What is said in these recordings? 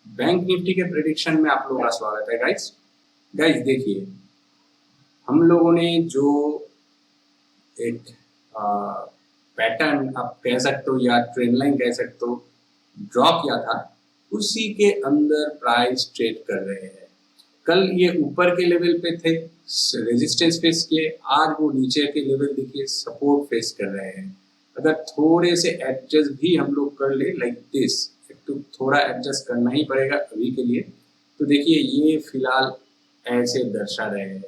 Bank Nifty के prediction में आप लोगों का स्वागत है गाइस। गाइस देखिए, हम लोगों ने जो एक पैटर्न आप कह सकते हो या ट्रेंड लाइन कह सकते हो ड्रॉ किया था, उसी के अंदर प्राइस ट्रेड कर रहे हैं। कल ये ऊपर के लेवल पे थे, रेजिस्टेंस फेस किए, आज वो नीचे के लेवल देखिए सपोर्ट फेस कर रहे हैं। अगर थोड़े से एडजस्ट भी हम लोग कर ले लाइक दिस, तो थोड़ा एडजस्ट करना ही पड़ेगा अभी के लिए। तो देखिए ये फिलहाल ऐसे दर्शा रहे हैं।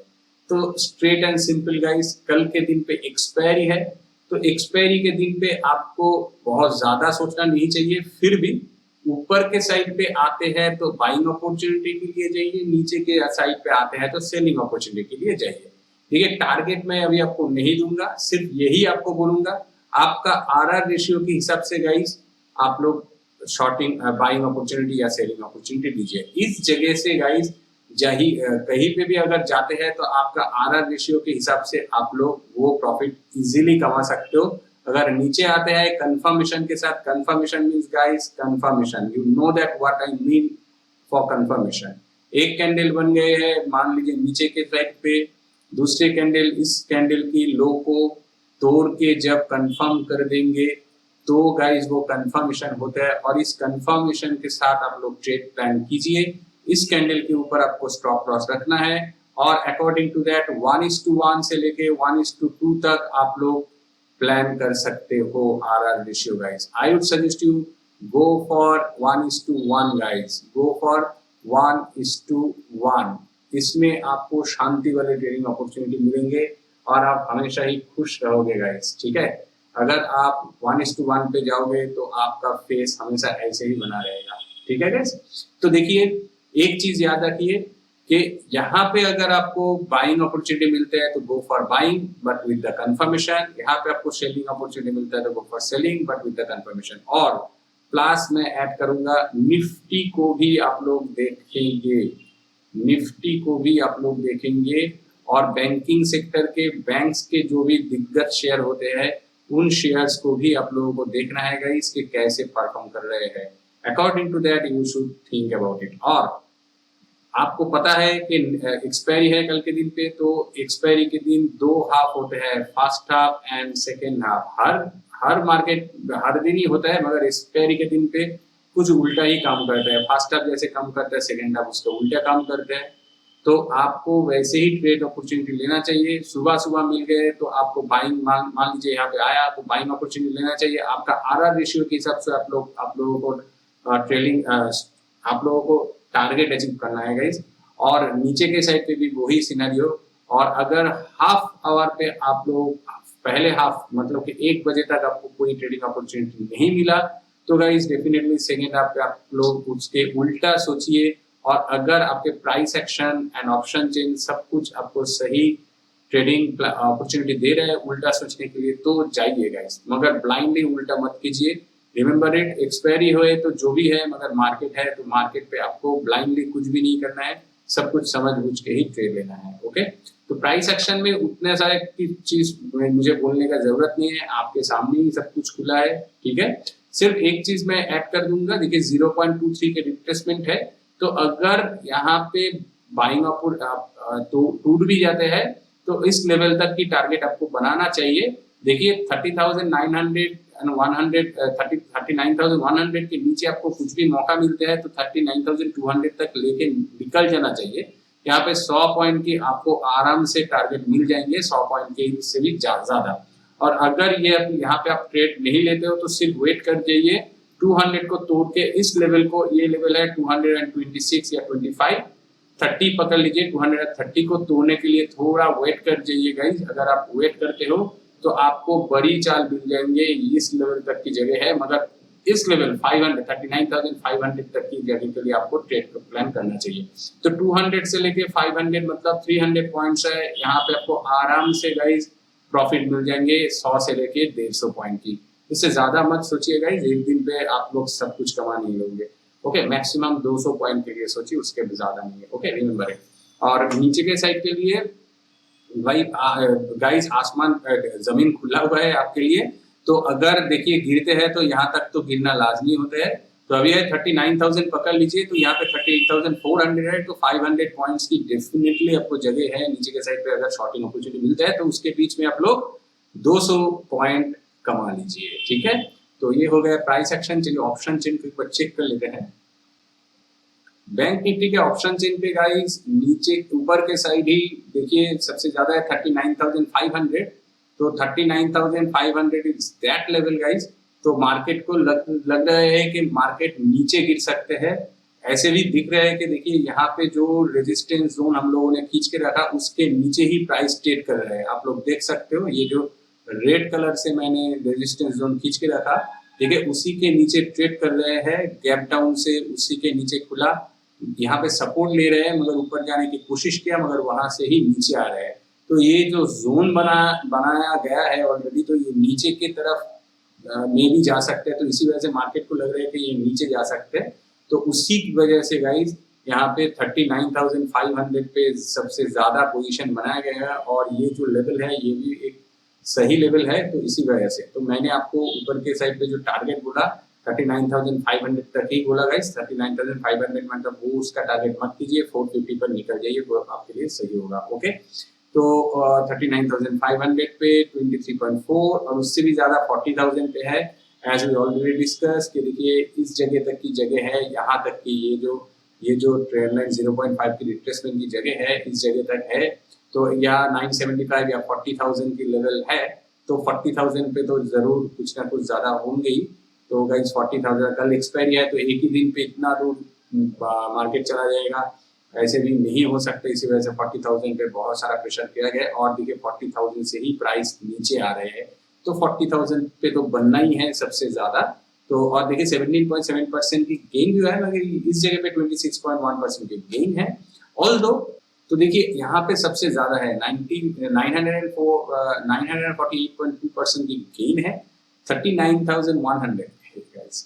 तो स्ट्रेट एंड सिंपल गाइस, कल के दिन पे एक्सपायरी है, तो एक्सपायरी के दिन पे आपको बहुत ज्यादा सोचना नहीं चाहिए। फिर भी ऊपर के साइड पे आते हैं तो बाइंग अपॉर्चुनिटी के लिए जाइए, नीचे के साइड पे आते हैं तो सेलिंग अपॉर्चुनिटी के लिए जाइए। ठीक है, टारगेट मैं अभी आपको नहीं दूंगा, सिर्फ यही आपको बोलूंगा आपका आरआर रेशियो के हिसाब से गाइस आप लोग शॉर्टिंग बाइंग अपॉर्चुनिटी या सेलिंग अपॉर्चुनिटी दीजिए। इस जगह से गाइस कहीं पे भी अगर जाते हैं तो आपका आरआर रेशियो के हिसाब से आप लोग वो प्रॉफिट इजीली कमा सकते हो। अगर नीचे आते हैं कंफर्मेशन के साथ, confirmation means guys confirmation, you know that what I mean for confirmation. एक कैंडल बन गए हैं मान लीजिए नीचे के साइड पे, दूसरे कैंडल इस कैंडल की लो को तोड़ के जब कंफर्म कर देंगे तो गाइस वो कंफर्मेशन होता है, और इस कंफर्मेशन के साथ आप लोग ट्रेड प्लान कीजिए। इस कैंडल के ऊपर आपको स्टॉप लॉस रखना है, और अकॉर्डिंग टू दैट 1:1 से लेके 1:2 तक आप लोग प्लान कर सकते हो RR ratio guys. I would suggest you go for 1:1 guys, go for 1:1। इसमें आपको शांति वाले ट्रेडिंग अपॉर्चुनिटी मिलेंगे और आप हमेशा ही खुश रहोगे गाइस। ठीक है, अगर आप 1:1 पे जाओगे तो आपका फेस हमेशा ऐसे ही बना रहेगा। ठीक है गाइस, तो देखिए एक चीज याद रखिए कि यहाँ पे अगर आपको बाइंग अपॉर्चुनिटी मिलते हैं तो go for buying but with the confirmation. यहाँ पे आपको सेलिंग अपॉर्चुनिटी मिलता है तो go for selling but with the confirmation. और प्लस मैं ऐड करूंगा निफ्टी को भी आप लोग देखेंगे, निफ्टी को भी आप लोग देखेंगे, और बैंकिंग सेक्टर के बैंक्स के जो भी दिग्गज शेयर होते हैं उन शेयर्स को भी आप लोगों को देखना है गाइस कि कैसे परफॉर्म कर रहे हैं। According to that you should think about it. और आपको पता है कि एक्सपायरी है कल के दिन पे, तो एक्सपायरी के दिन दो हाफ होते हैं, first half and second half. हर मार्केट हर दिन ही होता है, मगर एक्सपायरी के दिन पे कुछ उल्टा ही काम करता है। फर्स्ट हाफ जैसे काम करता है, सेकेंड हाफ उसका उल्टा काम करता है। तो आपको वैसे ही ट्रेड अपॉर्चुनिटी लेना चाहिए। सुबह सुबह मिल गए तो आपको बाइंग मान लीजिए यहाँ पे आया तो बाइंग अपॉर्चुनिटी लेना चाहिए। आपका आरआर रेशियो के हिसाब से आप लोगों को ट्रेडिंग आप लोगों को टारगेट अचीव करना है गाइस। और नीचे के साइड पे भी वही सिनेरियो। और अगर हाफ आवर पे आप लोग पहले हाफ मतलब कि 1 बजे तक आपको कोई ट्रेडिंग अपॉर्चुनिटी नहीं मिला तो गाइस डेफिनेटली सेकेंड हाफ पे आप लोग उसके उल्टा सोचिए। और अगर आपके price action and option change सब कुछ आपको सही ट्रेडिंग अपॉर्चुनिटी दे रहे हैं उल्टा सोचने के लिए तो जाइए गाइस, मगर ब्लाइंडली उल्टा मत कीजिए। रिमेंबर इट, एक्सपायरी हुए तो जो भी है, मगर मार्केट है तो मार्केट पे आपको ब्लाइंडली कुछ भी नहीं करना है, सब कुछ समझ बूझ के ही ट्रेड लेना है। ओके, तो प्राइस एक्शन में उतने सारे चीज मुझे बोलने का जरूरत नहीं है, आपके सामने ही सब कुछ खुला है। ठीक है, सिर्फ एक चीज मैं ऐड कर दूंगा, देखिए 0.23 के रिट्रेसमेंट है, तो अगर यहाँ पे बाइंग टूट भी जाते हैं तो इस लेवल तक की टारगेट आपको बनाना चाहिए। देखिए 30,900 एंड 39,100 के नीचे आपको कुछ भी मौका मिलते हैं तो 39,200 तक लेके निकल जाना चाहिए। यहाँ पे 100 पॉइंट की आपको आराम से टारगेट मिल जाएंगे, 100 पॉइंट के से भी ज्यादा। और अगर ये यहाँ पे आप ट्रेड नहीं लेते हो तो सिर्फ वेट कर जाइए 200 को तोड़ के इस लेवल को, ये लेवल है 226 या 25, 30 पकड़ लीजिए। 230 को तोड़ने के लिए थोड़ा वेट कर जाइए गाइस। अगर आप वेट करते हो तो आपको बड़ी चाल मिल जाएंगे, इस लेवल तक की जगह है, मगर इस लेवल 39,500 तक की जगह के लिए आपको ट्रेड को प्लान करना चाहिए। तो 200 से लेके 500 मतलब 300 पॉइंट्स है, यहाँ पे आपको आराम से गाइस प्रॉफिट मिल जाएंगे 100 से लेके 150 पॉइंट की। इससे ज्यादा मत सोचिएगा, एक दिन पे आप लोग सब कुछ कमा नहीं लोगे। ओके, मैक्सिमम 200 पॉइंट के लिए सोचिए, उसके ज्यादा नहीं है। Okay, remember it. और नीचे के साइड के लिए भाई गाइस आसमान जमीन खुला हुआ है आपके लिए, तो अगर देखिए गिरते हैं तो यहाँ तक तो गिरना लाजमी होता है, तो अभी है 39,000 पकड़ लीजिए, तो यहाँ पे 38,400 है, तो 500 पॉइंट्स की डेफिनेटली आपको जगह है नीचे के साइड पे। अगर शॉर्टिंग अपॉर्चुनिटी मिलता है तो उसके बीच में आप लोग 200 पॉइंट कमा लीजिए, ठीक है। तो ये हो गया प्राइस एक्शन। चलिए ऑप्शन चेन को एक बार चेक कर लेते हैं। बैंक निफ्टी के ऑप्शन चेन पे गाइस नीचे ऊपर के साइड ही देखिए सबसे ज्यादा है 39,500, तो 39,500 इज दैट लेवल गाइस। तो मार्केट को लग रहा है कि मार्केट नीचे गिर सकते हैं। ऐसे भी दिख रहा है कि देखिए यहाँ पे जो रेजिस्टेंस जोन हम लोगों ने खींच के रखा उसके नीचे ही प्राइस ट्रेड कर रहे हैं। आप लोग देख सकते हो ये जो रेड कलर से मैंने रेजिस्टेंस जोन खींच के रखा, देखिए उसी के नीचे ट्रेड कर रहे हैं। गैप डाउन से उसी के नीचे खुला, यहाँ पे सपोर्ट ले रहे हैं मगर ऊपर जाने की कोशिश किया मगर वहां से ही नीचे आ रहे हैं। तो ये जो जोन बनाया गया है ऑलरेडी, तो ये नीचे की तरफ में भी जा सकते हैं। तो इसी वजह से मार्केट को लग रहा है कि ये नीचे जा सकते हैं। तो उसी की वजह से गाइज यहाँ पे 39,500 पे सबसे ज्यादा पोजीशन बनाया गया है और ये जो लेवल है ये भी एक सही लेवल है। तो इसी वजह से तो मैंने आपको ऊपर के साइड पे जो टारगेट बोला 39,500 तक ही बोला गाइस। 39,500 मतलब वो उसका टारगेट मत कीजिए, 450 पर निकल जाइए, वो आपके लिए सही होगा। ओके, तो 39,500 पे 23.4 और उससे भी ज्यादा 40,000 पे है। एज वी ऑलरेडी डिस्कस कि देखिए इस जगह तक की जगह है, यहाँ तक की ये जो ट्रेंड लाइन 0.5 की रिट्रेसमेंट की जगह है, इस जगह तक है। तो या 975 या 40,000 की लेवल है, तो 40,000 पे तो जरूर कुछ ना कुछ ज्यादा होंगे ही। तो गाइस 40,000 कल एक्सपायरी है, तो एक ही दिन पे इतना दूर मार्केट चला जाएगा ऐसे भी नहीं हो सकते। इसी वजह से 40,000 पे बहुत सारा प्रेशर किया गया और देखिए 40,000 से ही प्राइस नीचे आ रहे हैं। तो 40,000 पे तो बनना ही है सबसे ज्यादा। तो और देखिए 17.7% की गेन भी है मगर इस जगह पे 26.1% की गेन है ऑल्दो। तो देखिए यहाँ पे सबसे ज्यादा है 948.2% की गेन है 39,100,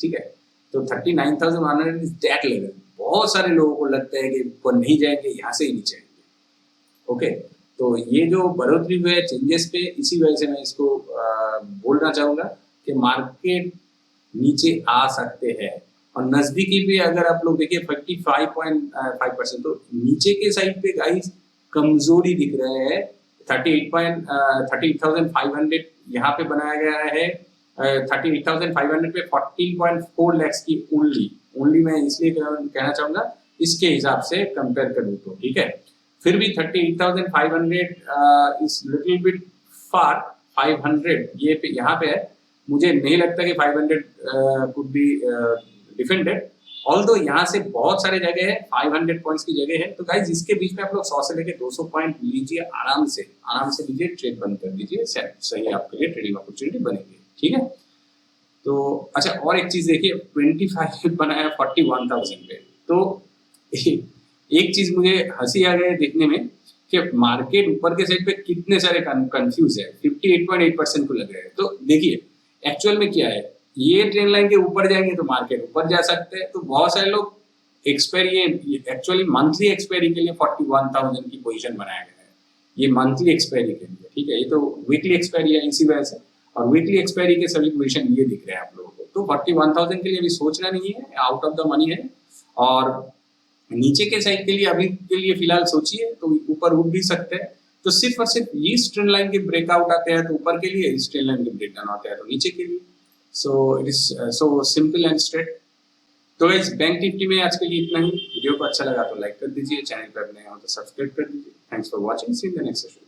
ठीक है। तो 39,100 इज दैट लेवल। बहुत सारे लोगों को लगता है कि ऊपर नहीं जाएंगे, यहाँ से ही नीचे आएंगे। ओके, तो ये जो बढ़ोतरी हुई है चेंजेस पे, इसी वजह से मैं इसको बोलना चाहूंगा कि मार्केट नीचे आ सकते हैं। और नजदीकी पे अगर आप लोग देखिए 55.5%, तो नीचे के साइड पे गाइस कमजोरी दिख रहे हैं। 38,500 यहाँ पे बनाया गया है। 38,500 पे 14.4 लाख की ओनली मैं इसलिए कहना चाहूंगा इसके हिसाब से कंपेयर करूँ तो, ठीक है। फिर भी 38,500 इज लिटिल बिट फार। 500 ये पे यहाँ पे है, मुझे नहीं लगता कि 500 कुड बी डिफेंडेड। ऑल्दो यहाँ से बहुत सारे जगह है, 500 पॉइंट्स की जगह है। तो गाइज इसके बीच में आप लोग 100 से लेकर 200 पॉइंट लीजिए, आराम से लीजिए, ट्रेड बंद कर दीजिए, सही आपके लिए ट्रेडिंग अपॉर्चुनिटी बनेगी, ठीक है। तो अच्छा और एक चीज देखिए 25 बनाया 41,000 पे। तो एक चीज मुझे हंसी आ गई देखने में कि मार्केट ऊपर के साइड पे कितने सारे कंफ्यूज है, 58.8% को लग रहा है। तो देखिए एक्चुअल में क्या है, ये ट्रेंड लाइन के ऊपर जाएंगे तो मार्केट ऊपर जा सकते हैं। तो बहुत सारे लोग एक्सपायरी एक्चुअली मंथली एक्सपायरी के लिए 41,000 की पोजीशन बनाया गया है, ये मंथली एक्सपायरी के लिए, ठीक है। ये तो वीकली एक्सपायरी है इसी वजह से, और वीकली एक्सपायरी के सभी पोजीशन ये दिख रहे हैं आप लोगों को। तो 41,000 के लिए अभी सोचना नहीं है, आउट ऑफ द मनी है। और नीचे के साइड के लिए अभी के लिए फिलहाल सोचिए तो ऊपर उठ भी सकते हैं। तो सिर्फ और सिर्फ इस ट्रेंड लाइन के ब्रेकआउट आते हैं तो ऊपर के लिए, इस ट्रेंड लाइन के ब्रेकडाउन आते हैं तो नीचे के लिए। So it is so simple and straight. तो इस बैंक निफ्टी में आज के लिए इतना ही। वीडियो को अच्छा लगा तो लाइक कर दीजिए, चैनल पर नए हो तो सब्सक्राइब कर दीजिए। Thanks for watching, see in the next session.